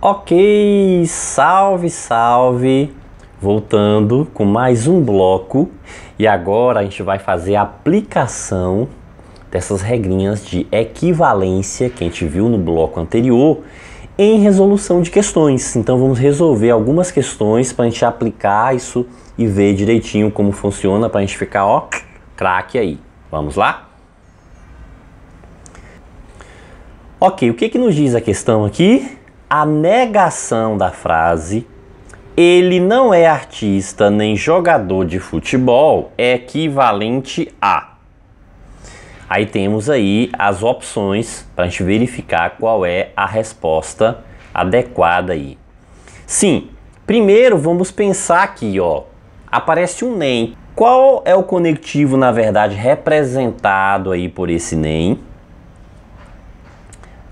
Ok, salve, salve! Voltando com mais um bloco e agora a gente vai fazer a aplicação dessas regrinhas de equivalência que a gente viu no bloco anterior em resolução de questões. Então vamos resolver algumas questões para a gente aplicar isso e ver direitinho como funciona para a gente ficar, ó, craque aí. Vamos lá? Ok, o que nos diz a questão aqui? A negação da frase "ele não é artista nem jogador de futebol" é equivalente a... Aí temos aí as opções para a gente verificar qual é a resposta adequada aí. Sim, primeiro vamos pensar aqui, ó. Aparece um NEM. Qual é o conectivo, na verdade, representado aí por esse NEM?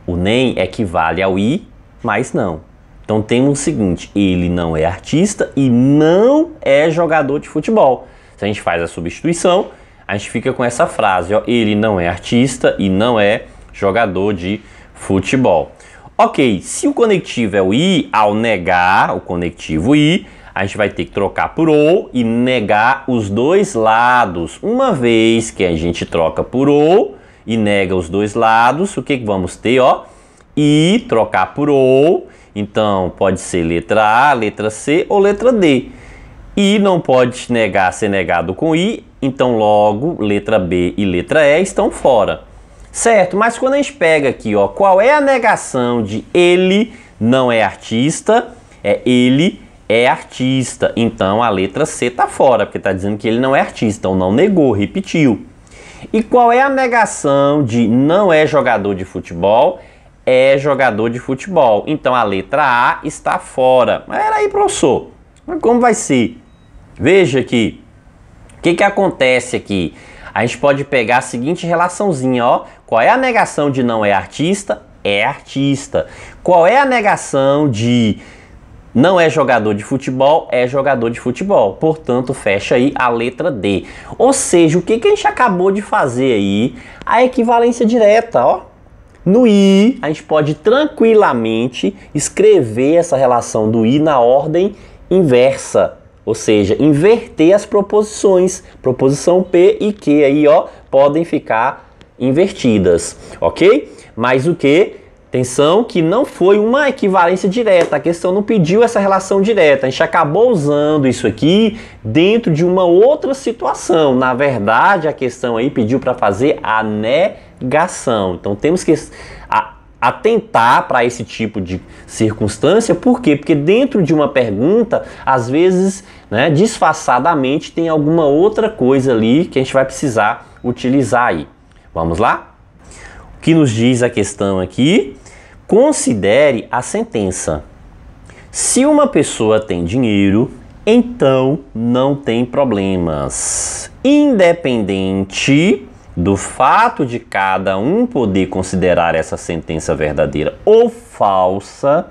O NEM equivale ao I, mas não. Então temos o seguinte: ele não é artista e não é jogador de futebol. Se a gente faz a substituição, a gente fica com essa frase, ó, ele não é artista e não é jogador de futebol. Ok, se o conectivo é o I, ao negar o conectivo I, a gente vai ter que trocar por ou e negar os dois lados. Uma vez que a gente troca por ou e nega os dois lados, o que vamos ter, ó? I, trocar por ou, então pode ser letra A, letra C ou letra D. I não pode ser negado com I, então logo letra B e letra E estão fora. Certo, mas quando a gente pega aqui, ó, qual é a negação de ele não é artista? É ele é artista, então a letra C está fora, porque está dizendo que ele não é artista, então não negou, repetiu. E qual é a negação de não é jogador de futebol? É jogador de futebol. Então a letra A está fora. Mas era aí, professor. Mas como vai ser? Veja aqui. O que acontece aqui? A gente pode pegar a seguinte relaçãozinha, ó. Qual é a negação de não é artista? É artista. Qual é a negação de não é jogador de futebol? É jogador de futebol. Portanto, fecha aí a letra D. Ou seja, o que a gente acabou de fazer aí? A equivalência direta, ó. No I, a gente pode tranquilamente escrever essa relação do I na ordem inversa. Ou seja, inverter as proposições. Proposição P e Q aí, ó, podem ficar invertidas, ok? Mas o que? Atenção que não foi uma equivalência direta, a questão não pediu essa relação direta, a gente acabou usando isso aqui dentro de uma outra situação. Na verdade, a questão aí pediu para fazer a negação. Então temos que atentar para esse tipo de circunstância. Por quê? Porque dentro de uma pergunta, às vezes, né, disfarçadamente tem alguma outra coisa ali que a gente vai precisar utilizar aí. Vamos lá? O que nos diz a questão aqui? Considere a sentença. Se uma pessoa tem dinheiro, então não tem problemas. Independente do fato de cada um poder considerar essa sentença verdadeira ou falsa,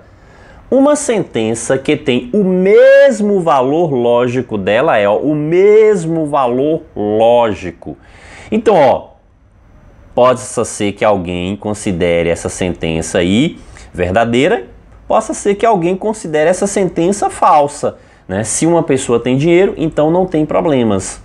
uma sentença que tem o mesmo valor lógico dela é, ó, o mesmo valor lógico. Então, ó, possa ser que alguém considere essa sentença aí verdadeira, possa ser que alguém considere essa sentença falsa, né? Se uma pessoa tem dinheiro, então não tem problemas.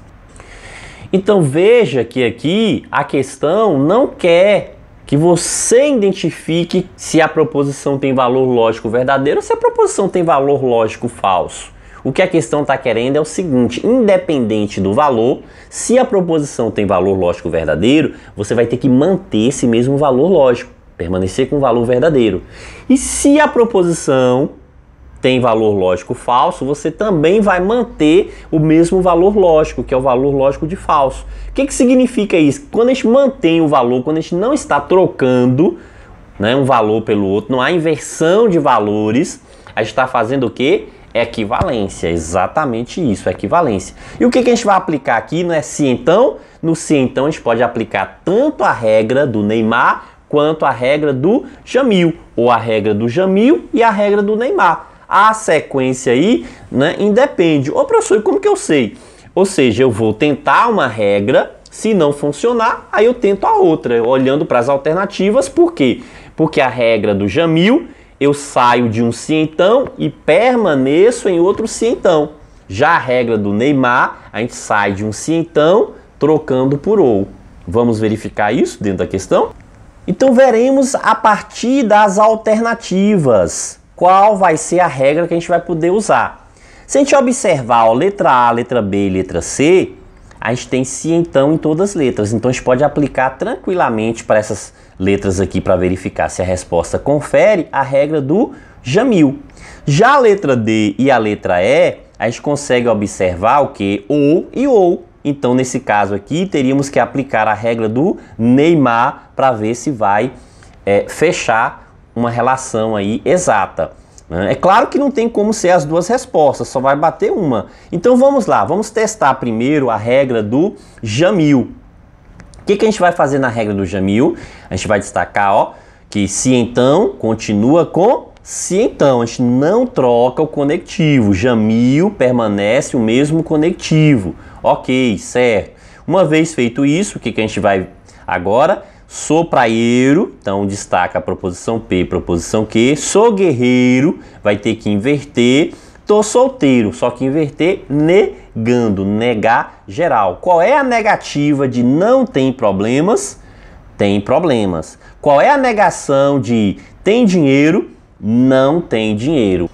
Então veja que aqui a questão não quer que você identifique se a proposição tem valor lógico verdadeiro ou se a proposição tem valor lógico falso. O que a questão está querendo é o seguinte: independente do valor, se a proposição tem valor lógico verdadeiro, você vai ter que manter esse mesmo valor lógico, permanecer com o valor verdadeiro. E se a proposição tem valor lógico falso, você também vai manter o mesmo valor lógico, que é o valor lógico de falso. O que significa isso? Quando a gente mantém o valor, quando a gente não está trocando, né, um valor pelo outro, não há inversão de valores, a gente está fazendo o quê? Equivalência, exatamente isso, equivalência. E o que a gente vai aplicar aqui não é se então? No se então a gente pode aplicar tanto a regra do Neymar quanto a regra do Jamil, ou a regra do Jamil e a regra do Neymar. A sequência aí, né, independe. Ô professor, como que eu sei? Ou seja, eu vou tentar uma regra, se não funcionar, aí eu tento a outra, olhando para as alternativas. Por quê? Porque a regra do Jamil eu saio de um se então e permaneço em outro se então. Já a regra do Neymar, a gente sai de um se então trocando por ou. Vamos verificar isso dentro da questão? Então veremos a partir das alternativas qual vai ser a regra que a gente vai poder usar. Se a gente observar a letra A, letra B e letra C, a gente tem se então em todas as letras. Então a gente pode aplicar tranquilamente para essas letras aqui para verificar se a resposta confere a regra do Jamil. Já a letra D e a letra E, a gente consegue observar o que? Ou e ou. Então, nesse caso aqui, teríamos que aplicar a regra do Neymar para ver se vai fechar uma relação aí exata. É claro que não tem como ser as duas respostas, só vai bater uma. Então, vamos lá, vamos testar primeiro a regra do Jamil. O que a gente vai fazer na regra do Jamil? A gente vai destacar, ó, que se então continua com se então. A gente não troca o conectivo. Jamil permanece o mesmo conectivo. Ok, certo. Uma vez feito isso, o que a gente vai agora? Sou praieiro, então destaca a proposição P, proposição Q. Sou guerreiro, vai ter que inverter. Tô solteiro, só que inverter negando, negar geral. Qual é a negativa de não tem problemas? Tem problemas. Qual é a negação de tem dinheiro? Não tem dinheiro.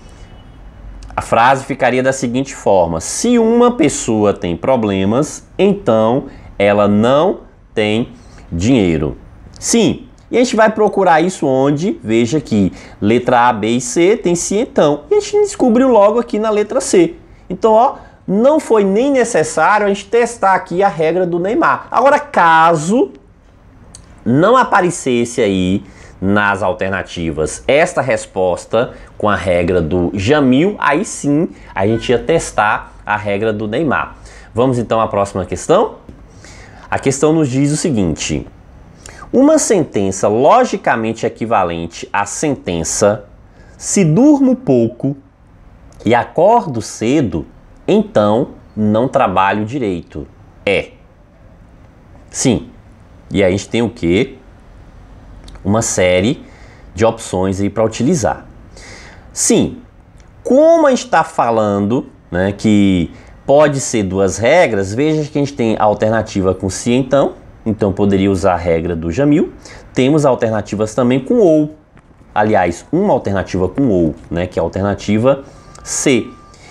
A frase ficaria da seguinte forma: se uma pessoa tem problemas, então ela não tem dinheiro. Sim, e a gente vai procurar isso onde? Veja aqui, letra A, B e C tem se então. E a gente descobriu logo aqui na letra C. Então, ó, não foi nem necessário a gente testar aqui a regra do Neymar. Agora, caso não aparecesse aí nas alternativas esta resposta com a regra do Jamil, aí sim a gente ia testar a regra do Neymar. Vamos então à próxima questão? A questão nos diz o seguinte: uma sentença logicamente equivalente à sentença se durmo pouco e acordo cedo, então não trabalho direito. Sim. E aí a gente tem o quê? Uma série de opções aí para utilizar. Sim, como a gente está falando, né, que pode ser duas regras, veja que a gente tem a alternativa com se então poderia usar a regra do Jamil. Temos alternativas também com ou. Aliás, uma alternativa com ou, né, que é a alternativa C.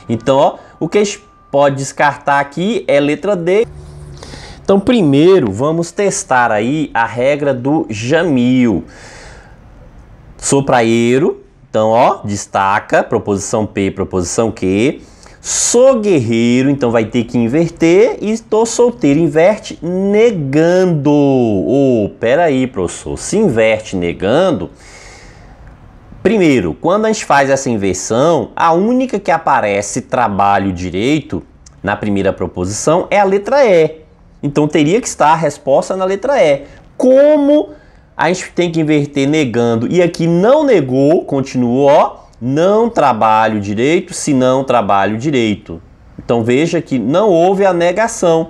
Então, ó, o que a gente pode descartar aqui é letra D. Então, primeiro, vamos testar aí a regra do Jamil. Sou praieiro, então, ó, destaca, proposição P, proposição Q. Sou guerreiro, então vai ter que inverter. E estou solteiro, inverte negando. Peraí, professor, se inverte negando. Primeiro, quando a gente faz essa inversão, a única que aparece trabalho direito na primeira proposição é a letra E. Então teria que estar a resposta na letra E. Como a gente tem que inverter negando e aqui não negou, continuou, ó, não trabalho direito, se não trabalho direito. Então veja que não houve a negação.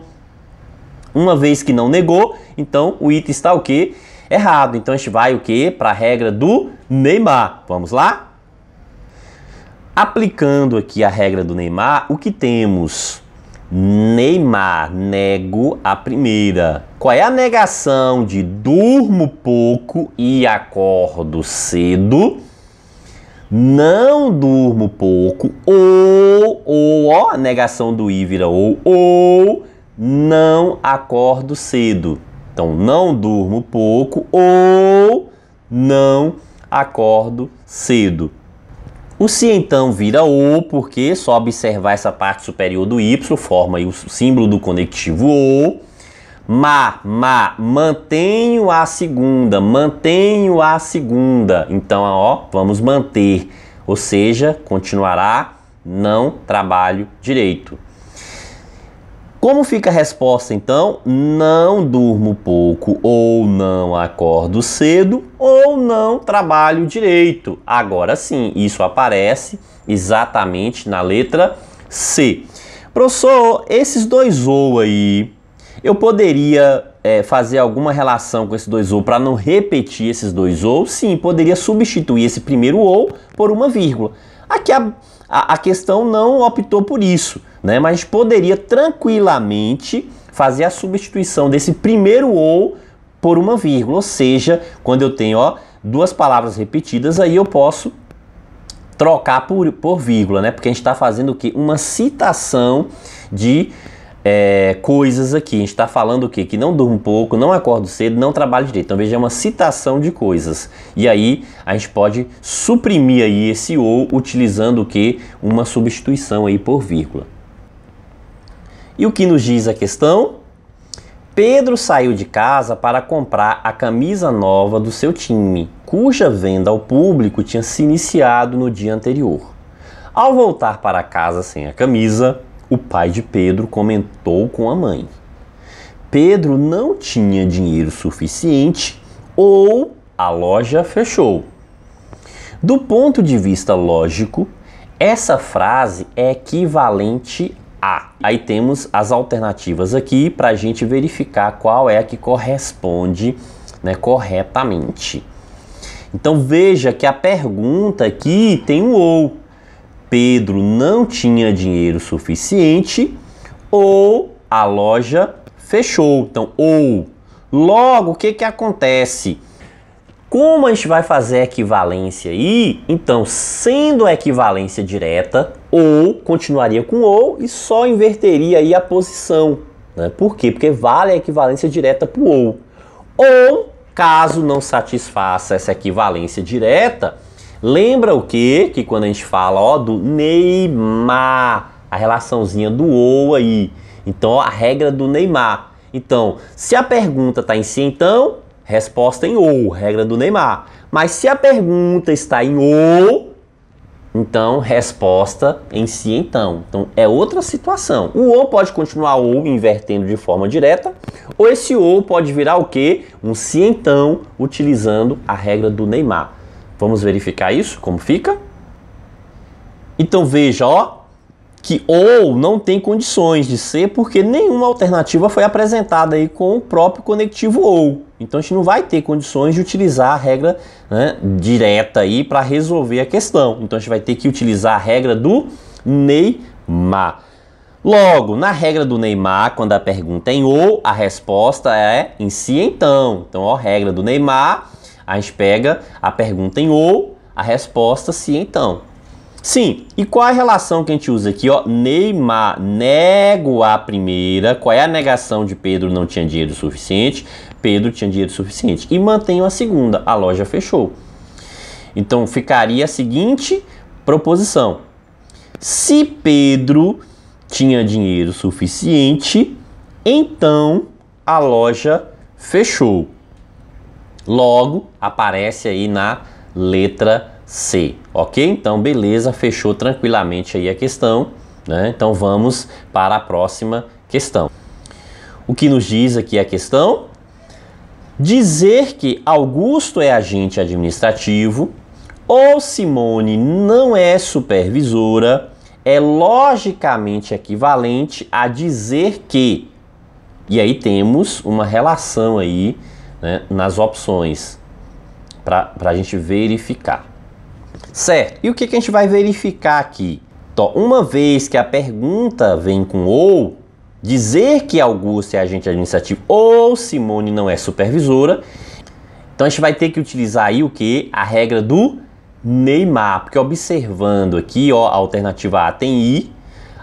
Uma vez que não negou, então o item está o quê? Errado. Então a gente vai o quê? Para a regra do Neymar. Vamos lá? Aplicando aqui a regra do Neymar, o que temos? Neymar, nego a primeira. Qual é a negação de durmo pouco e acordo cedo? Não durmo pouco ou a negação do i vira ou não acordo cedo. Então, não durmo pouco ou não acordo cedo. O se então vira ou, porque só observar essa parte superior do y, forma aí o símbolo do conectivo ou. Mantenho a segunda. Então, ó, vamos manter, ou seja, continuará, não trabalho direito. Como fica a resposta, então? Não durmo pouco ou não acordo cedo ou não trabalho direito. Agora sim, isso aparece exatamente na letra C. Professor, esses dois ou aí, eu poderia fazer alguma relação com esses dois ou para não repetir esses dois ou? Sim, poderia substituir esse primeiro ou por uma vírgula. Aqui a questão não optou por isso, né? Mas a gente poderia tranquilamente fazer a substituição desse primeiro ou por uma vírgula. Ou seja, quando eu tenho duas palavras repetidas, aí eu posso trocar por vírgula, né? Porque a gente está fazendo o quê? Uma citação de coisas aqui. A gente está falando o quê? Que não durmo pouco, não acordo cedo, não trabalho direito. Então veja, é uma citação de coisas. E aí a gente pode suprimir aí esse ou utilizando o quê? Uma substituição aí por vírgula. E o que nos diz a questão? Pedro saiu de casa para comprar a camisa nova do seu time, cuja venda ao público tinha se iniciado no dia anterior. Ao voltar para casa sem a camisa, o pai de Pedro comentou com a mãe: Pedro não tinha dinheiro suficiente ou a loja fechou. Do ponto de vista lógico, essa frase é equivalente a. Aí temos as alternativas aqui para a gente verificar qual é a que corresponde, né, corretamente. Então veja que a pergunta aqui tem um ou. Pedro não tinha dinheiro suficiente ou a loja fechou. Então, ou. Logo, o que acontece? Como a gente vai fazer a equivalência aí? Então, sendo a equivalência direta, ou continuaria com ou e só inverteria aí a posição, né? Por quê? Porque vale a equivalência direta para o ou. Ou, caso não satisfaça essa equivalência direta, lembra o quê? Que quando a gente fala do Neymar, a relaçãozinha do ou aí. Então, a regra do Neymar. Então, se a pergunta está em si, então, resposta em ou, regra do Neymar. Mas se a pergunta está em ou, então, resposta em si, então. Então, é outra situação. O ou pode continuar ou invertendo de forma direta, ou esse ou pode virar o quê? Um se, então, utilizando a regra do Neymar. Vamos verificar isso, como fica? Então, veja, que ou não tem condições de ser porque nenhuma alternativa foi apresentada aí com o próprio conectivo ou. Então a gente não vai ter condições de utilizar a regra, né, direta aí para resolver a questão. Então a gente vai ter que utilizar a regra do Neymar. Logo, na regra do Neymar, quando a pergunta é em ou, a resposta é em si então. Então, regra do Neymar, a gente pega a pergunta em ou, a resposta se então. Sim, e qual é a relação que a gente usa aqui? Neymar, nego a primeira. Qual é a negação de Pedro não tinha dinheiro suficiente? Pedro tinha dinheiro suficiente. E mantenho a segunda, a loja fechou. Então ficaria a seguinte proposição: se Pedro tinha dinheiro suficiente, então a loja fechou. Logo, aparece aí na letra C, ok? Então, beleza, fechou tranquilamente aí a questão, né? Então, vamos para a próxima questão. O que nos diz aqui a questão? Dizer que Augusto é agente administrativo ou Simone não é supervisora é logicamente equivalente a dizer que. E aí temos uma relação aí, né, nas opções para a gente verificar. Certo, e o que a gente vai verificar aqui? Então, uma vez que a pergunta vem com ou, dizer que Augusto é agente administrativo ou Simone não é supervisora, então a gente vai ter que utilizar aí o que? A regra do Neymar, porque observando aqui, a alternativa A tem I,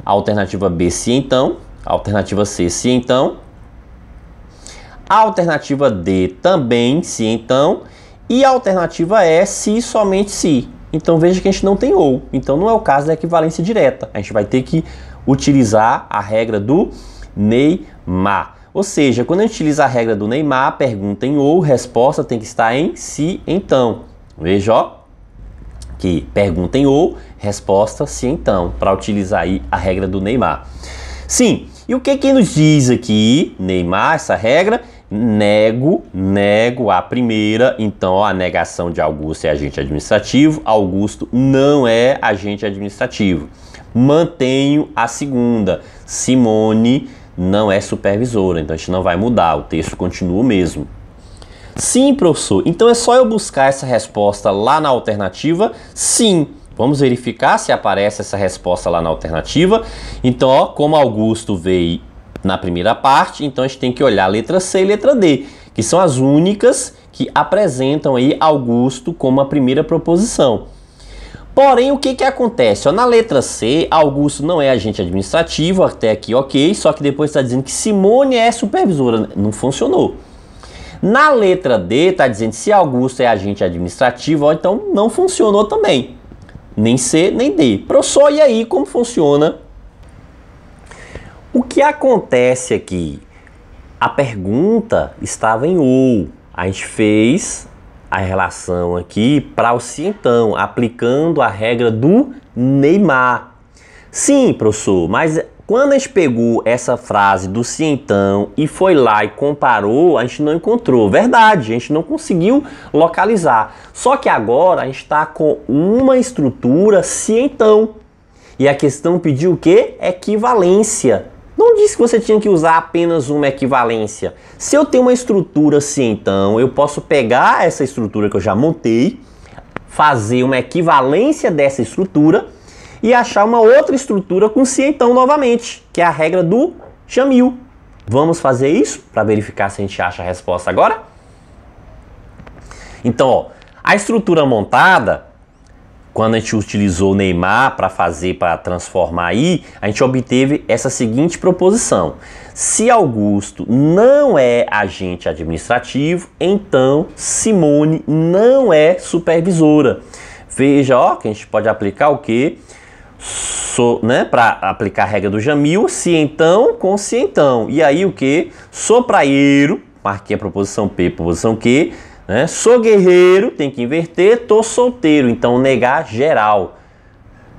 a alternativa B se então, a alternativa C se então, a alternativa D também se então, e a alternativa E se somente se. Então veja que a gente não tem ou, então não é o caso da equivalência direta. A gente vai ter que utilizar a regra do Neymar. Ou seja, quando a gente utiliza a regra do Neymar, pergunta em ou, resposta tem que estar em se então. Veja, que pergunta em ou, resposta se então, para utilizar aí a regra do Neymar. Sim, e o que nos diz aqui, Neymar, essa regra? Nego a primeira, então a negação de Augusto é agente administrativo, Augusto não é agente administrativo. Mantenho a segunda, Simone não é supervisora. Então a gente não vai mudar, o texto continua o mesmo. Sim, professor. Então é só eu buscar essa resposta lá na alternativa? Sim. Vamos verificar se aparece essa resposta lá na alternativa. Então, ó, como Augusto veio na primeira parte, então a gente tem que olhar a letra C e letra D, que são as únicas que apresentam aí Augusto como a primeira proposição. Porém, o que acontece? Ó, na letra C, Augusto não é agente administrativo, até aqui ok, só que depois está dizendo que Simone é supervisora. Não funcionou. Na letra D, está dizendo que se Augusto é agente administrativo, ó, então não funcionou também. Nem C, nem D. Professor, e aí, como funciona? O que acontece aqui? A pergunta estava em ou. A gente fez a relação aqui para o se então, aplicando a regra do Neymar. Sim, professor, mas quando a gente pegou essa frase do se então e foi lá e comparou, a gente não encontrou. Verdade, a gente não conseguiu localizar. Só que agora a gente está com uma estrutura se então. E a questão pediu o quê? Equivalência. Não disse que você tinha que usar apenas uma equivalência. Se eu tenho uma estrutura se então, eu posso pegar essa estrutura que eu já montei, fazer uma equivalência dessa estrutura e achar uma outra estrutura com se então novamente, que é a regra do Jamil. Vamos fazer isso para verificar se a gente acha a resposta agora? Então, ó, a estrutura montada, quando a gente utilizou o Neymar para transformar aí, a gente obteve essa seguinte proposição. Se Augusto não é agente administrativo, então Simone não é supervisora. Veja, ó, que a gente pode aplicar o quê? Para aplicar a regra do Jamil, se então com se então. E aí o que? Sou praieiro, marquei a proposição P, proposição Q, né? Sou guerreiro, tem que inverter, tô solteiro, então negar geral.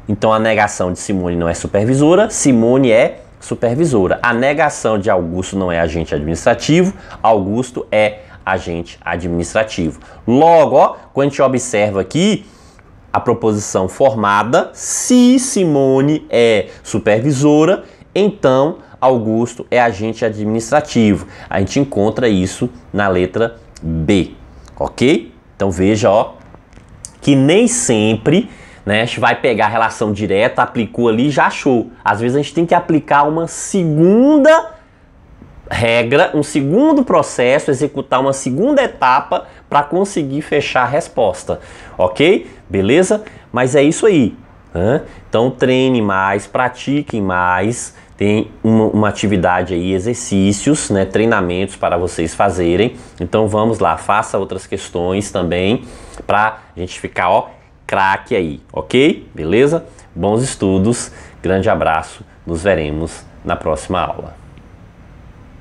Então a negação de Simone não é supervisora, Simone é supervisora. A negação de Augusto não é agente administrativo, Augusto é agente administrativo. Logo, ó, quando a gente observa aqui, a proposição formada, se Simone é supervisora, então Augusto é agente administrativo. A gente encontra isso na letra B, ok? Então veja, ó, que nem sempre, né, a gente vai pegar a relação direta, aplicou ali e já achou. Às vezes a gente tem que aplicar uma segunda regra, um segundo processo, executar uma segunda etapa para conseguir fechar a resposta, ok? Beleza? Mas é isso aí, né? Então treine mais, pratiquem mais, tem uma atividade aí, exercícios, né, treinamentos para vocês fazerem. Então vamos lá, faça outras questões também para a gente ficar, ó, craque aí, ok? Beleza? Bons estudos, grande abraço, nos veremos na próxima aula.